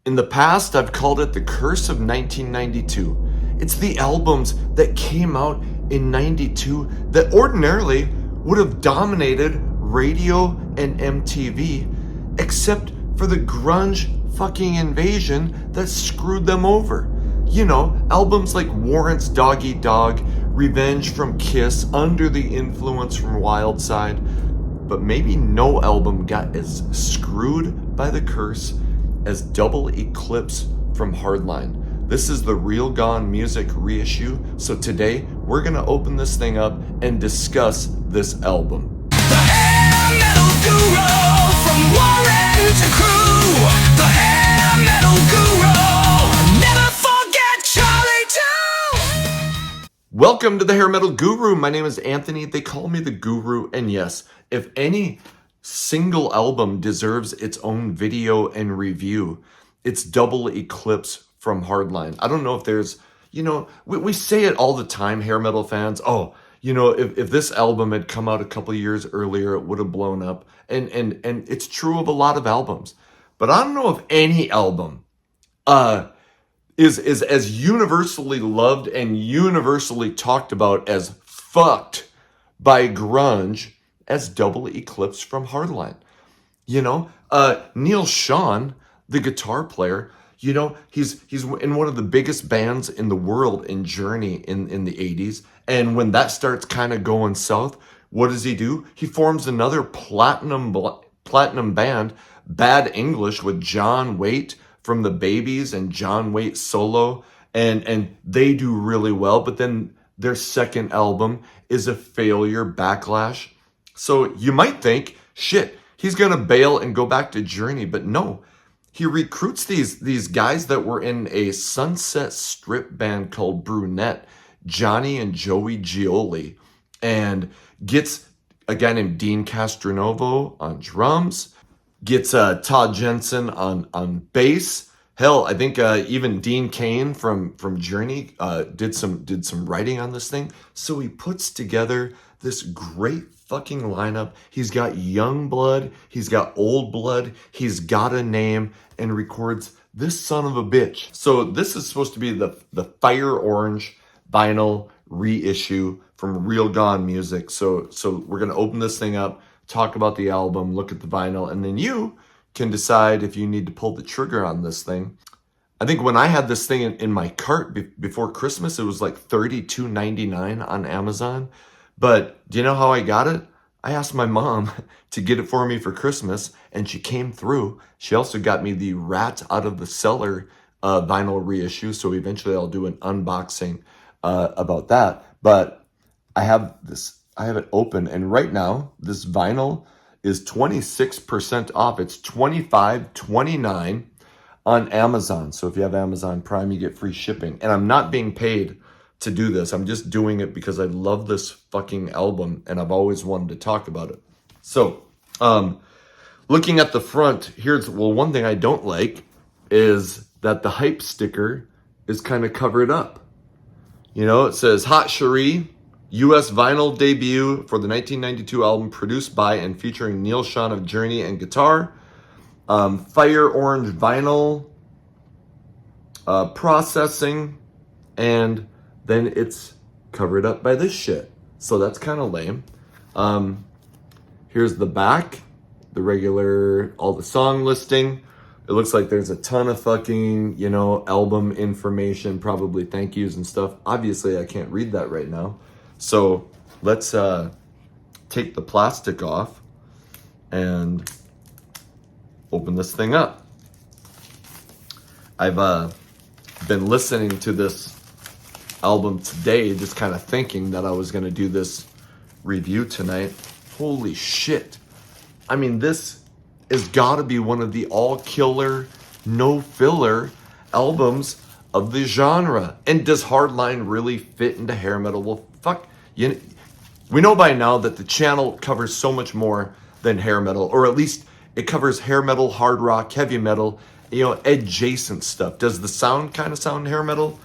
In the past, I've called it the curse of 1992. It's the albums that came out in 92 that ordinarily would have dominated radio and MTV, except for the grunge fucking invasion that screwed them over. You know, albums like Warrant's Dog Eat Dog, Revenge from Kiss, Under the Influence from Wild Side. But maybe no album got as screwed by the curse as Double Eclipse from Hardline. This is the Real Gone Music reissue, so today we're gonna open this thing up and discuss this album. The hair metal guru from Warren to Crew. The hair metal guru, never forget Charlie too. Welcome to the Hair Metal Guru. My name is Anthony. They call me the Guru, and yes, if any single album deserves its own video and review, it's Double Eclipse from Hardline. I don't know if there's, we say it all the time, hair metal fans. Oh, if this album had come out a couple years earlier, it would have blown up. And it's true of a lot of albums. But I don't know if any album is as universally loved and universally talked about as fucked by grunge as Double Eclipse from Hardline. Neil Sean, the guitar player, he's in one of the biggest bands in the world in Journey in the 80s. And when that starts kind of going south, what does he do? He forms another platinum band, Bad English, with John Waite from the Babies and John Waite solo. And they do really well. But then their second album is a failure, Backlash. So you might think, shit, he's going to bail and go back to Journey. But no, he recruits these guys that were in a Sunset Strip band called Brunette, Johnny and Joey Gioli, and gets a guy named Dean Castronovo on drums, gets Todd Jensen on bass. Hell, I think even Dean Cain from Journey did some writing on this thing. So he puts together this great fucking lineup. He's got young blood, he's got old blood, he's got a name, and records this son of a bitch. So this is supposed to be the Fire Orange vinyl reissue from Real Gone Music. So we're gonna open this thing up, talk about the album, look at the vinyl, and then you can decide if you need to pull the trigger on this thing. I think when I had this thing in my cart before Christmas, it was like $32.99 on Amazon. But do you know how I got it? I asked my mom to get it for me for Christmas, and she came through. She also got me the Rat Out of the Cellar vinyl reissue, so eventually I'll do an unboxing about that. But I have it open, and right now this vinyl is 26% off. It's $25.29 on Amazon. So if you have Amazon Prime, you get free shipping. And I'm not being paid to do this. I'm just doing it because I love this fucking album and I've always wanted to talk about it. So, looking at the front, one thing I don't like is that the hype sticker is kind of covered up. It says Hot Cherie, US vinyl debut for the 1992 album produced by and featuring Neil Sean of Journey and guitar. Fire Orange vinyl processing, and then it's covered up by this shit. So that's kind of lame. Here's the back, the regular, all the song listing. It looks like there's a ton of fucking, album information, probably thank yous and stuff. Obviously, I can't read that right now. So let's take the plastic off and open this thing up. I've been listening to this album today, just kind of thinking that I was going to do this review tonight. Holy shit. I mean, this has got to be one of the all-killer, no-filler albums of the genre. And does Hardline really fit into hair metal? Well, fuck. We know by now that the channel covers so much more than hair metal, or at least it covers hair metal, hard rock, heavy metal, adjacent stuff. Does the sound kind of sound hair metal?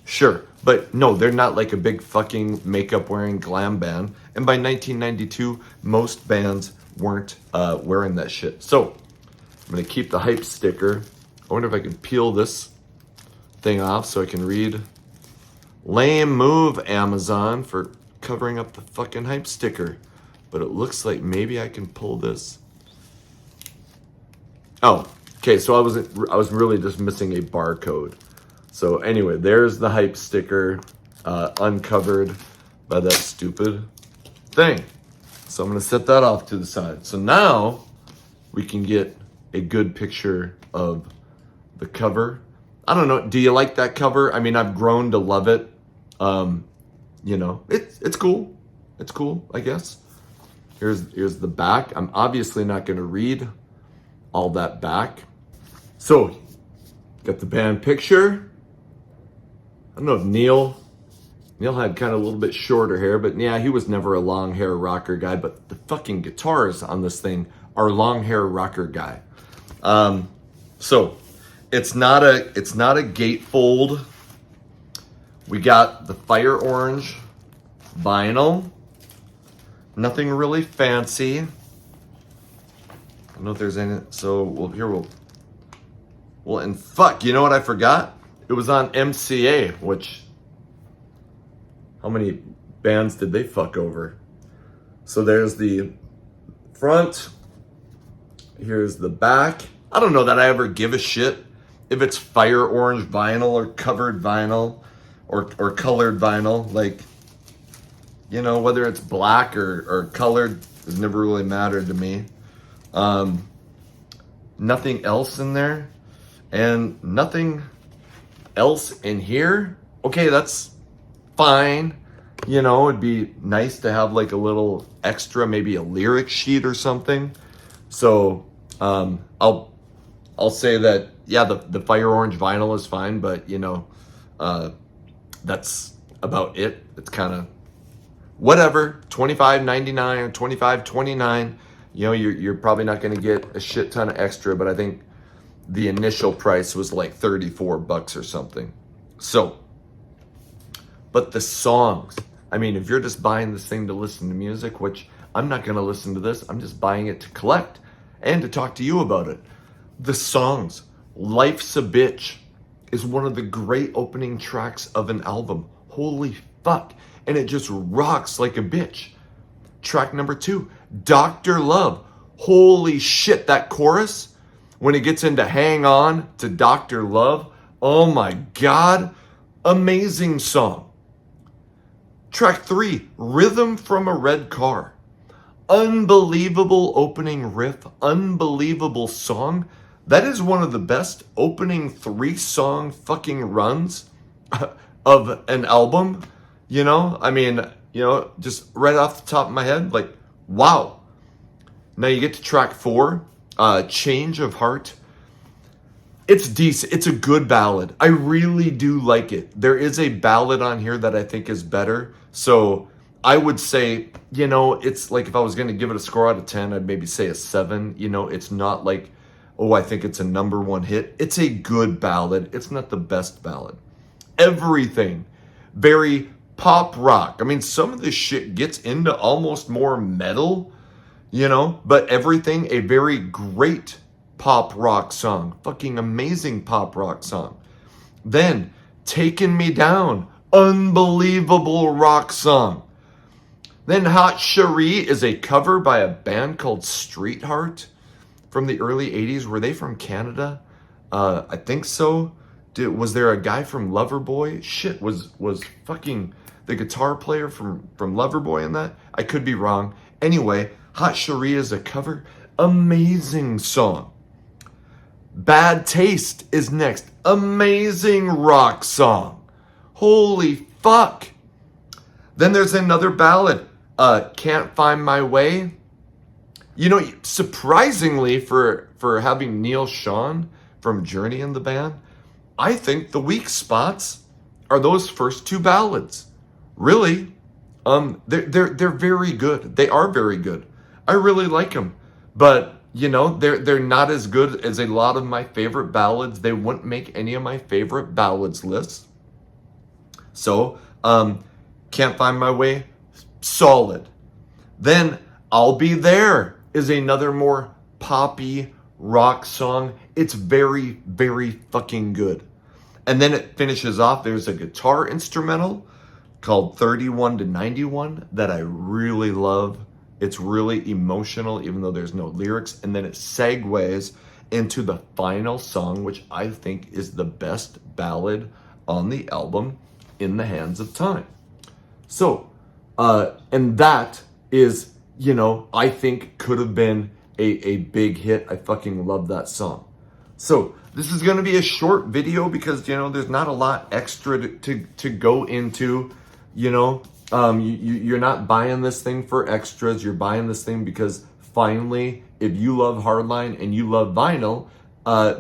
Sure. But no, they're not like a big fucking makeup wearing glam band. And by 1992, most bands weren't wearing that shit. So I'm going to keep the hype sticker I wonder if I can peel this thing off so I can read. Lame move, Amazon, for covering up the fucking hype sticker. But it looks like maybe I can pull this. Oh, okay, so I was really just missing a barcode. So anyway, there's the hype sticker, uncovered by that stupid thing. So I'm gonna set that off to the side. So now we can get a good picture of the cover. I don't know, do you like that cover? I mean, I've grown to love it. You know, it's cool. It's cool, I guess. Here's the back. I'm obviously not gonna read all that back. So, got the band picture. I don't know if Neil had kind of a little bit shorter hair, but yeah, he was never a long hair rocker guy, but the fucking guitars on this thing are long hair rocker guy. So it's not a gatefold. We got the fire orange vinyl. Nothing really fancy. I don't know if there's any, so well, and fuck, you know what I forgot? It was on MCA, which, how many bands did they fuck over? So there's the front, here's the back. I don't know that I ever give a shit if it's fire orange vinyl or covered vinyl or colored vinyl. Like, you know, whether it's black or colored has never really mattered to me. Nothing else in there and nothing else in here. Okay, that's fine. You know, it'd be nice to have like a little extra, maybe a lyric sheet or something. So I'll say that, yeah, the fire orange vinyl is fine, but you know, that's about it. It's kind of whatever, $25.99 or $25.29. You know, you're probably not going to get a shit ton of extra, but I think the initial price was like $34 or something. So, but the songs, I mean, if you're just buying this thing to listen to music, which I'm not going to listen to this, I'm just buying it to collect and to talk to you about it. The songs, Life's a Bitch is one of the great opening tracks of an album. Holy fuck. And it just rocks like a bitch. Track number 2, Dr. Love. Holy shit, that chorus, when it gets into Hang On to Dr. Love, oh my God, amazing song. Track 3, Rhythm from a Red Car. Unbelievable opening riff, unbelievable song. That is one of the best opening 3-song fucking runs of an album. You know, I mean, you know, just right off the top of my head, like, wow. Now you get to track 4, Change of Heart. It's decent. It's a good ballad. I really do like it. There is a ballad on here that I think is better. So I would say, you know, it's like if I was going to give it a score out of 10, I'd maybe say a 7. You know, it's not like, oh, I think it's a number 1 hit. It's a good ballad. It's not the best ballad. Everything very pop rock. I mean, some of this shit gets into almost more metal, you know, but everything a very great pop rock song. Fucking amazing pop rock song. Then, Taking Me Down. Unbelievable rock song. Then Hot Cherie is a cover by a band called Streetheart from the early 80s. Were they from Canada? I think so. Was there a guy from Loverboy? Shit, was fucking the guitar player from Loverboy in that? I could be wrong. Anyway, Hot Cherie is a cover. Amazing song. Bad Taste is next. Amazing rock song. Holy fuck. Then there's another ballad. Can't Find My Way. You know, surprisingly for having Neil Schon from Journey in the band, I think the weak spots are those first 2 ballads. Really, they're very good. They are very good. I really like them, but you know, they're not as good as a lot of my favorite ballads. They wouldn't make any of my favorite ballads lists. So, Can't Find My Way, solid. Then I'll Be There is another more poppy rock song. It's very, very fucking good. And then it finishes off. There's a guitar instrumental called 31 to 91 that I really love. It's really emotional, even though there's no lyrics. And then it segues into the final song, which I think is the best ballad on the album, In the Hands of Time. So, and that is, I think could have been a big hit. I fucking love that song. So this is going to be a short video because, there's not a lot extra to go into, you're not buying this thing for extras. You're buying this thing because finally, if you love Hardline and you love vinyl,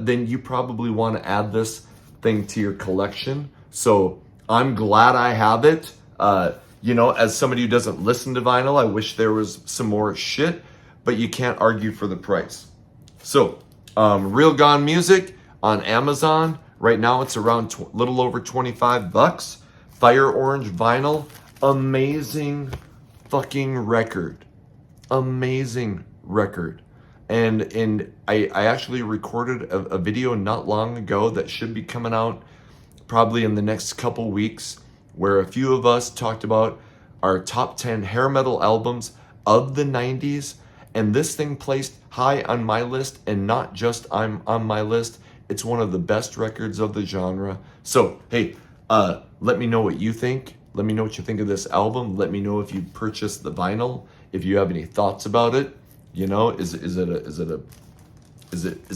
then you probably want to add this thing to your collection. So I'm glad I have it. As somebody who doesn't listen to vinyl, I wish there was some more shit, but you can't argue for the price. So, Real Gone Music on Amazon. Right now it's around little over $25. Fire Orange vinyl. Amazing fucking record. Amazing record. And I actually recorded a video not long ago that should be coming out probably in the next couple weeks, where a few of us talked about our top 10 hair metal albums of the 90s. And this thing placed high on my list, and not just I'm on my list. It's one of the best records of the genre. So, hey, let me know what you think. Let me know what you think of this album. Let me know if you purchased the vinyl, if you have any thoughts about it. Is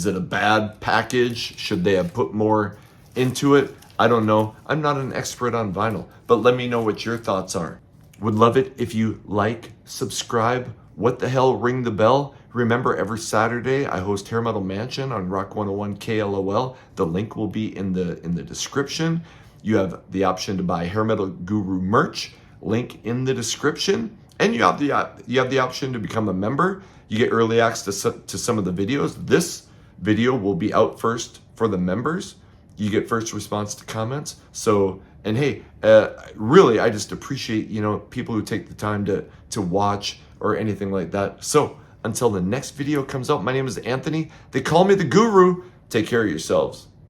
it a bad package? Should they have put more into it? I don't know. I'm not an expert on vinyl, but let me know what your thoughts are. Would love it if you like, subscribe, what the hell, ring the bell. Remember, every Saturday I host Hair Metal Mansion on Rock 101 KLOL. The link will be in the description. You have the option to buy Hair Metal Guru merch, link in the description, and you have the option to become a member. You get early access to some of the videos. This video will be out first for the members. You get first response to comments. So, and hey, really, I just appreciate, people who take the time to watch or anything like that. So until the next video comes out, my name is Anthony. They call me the Guru. Take care of yourselves.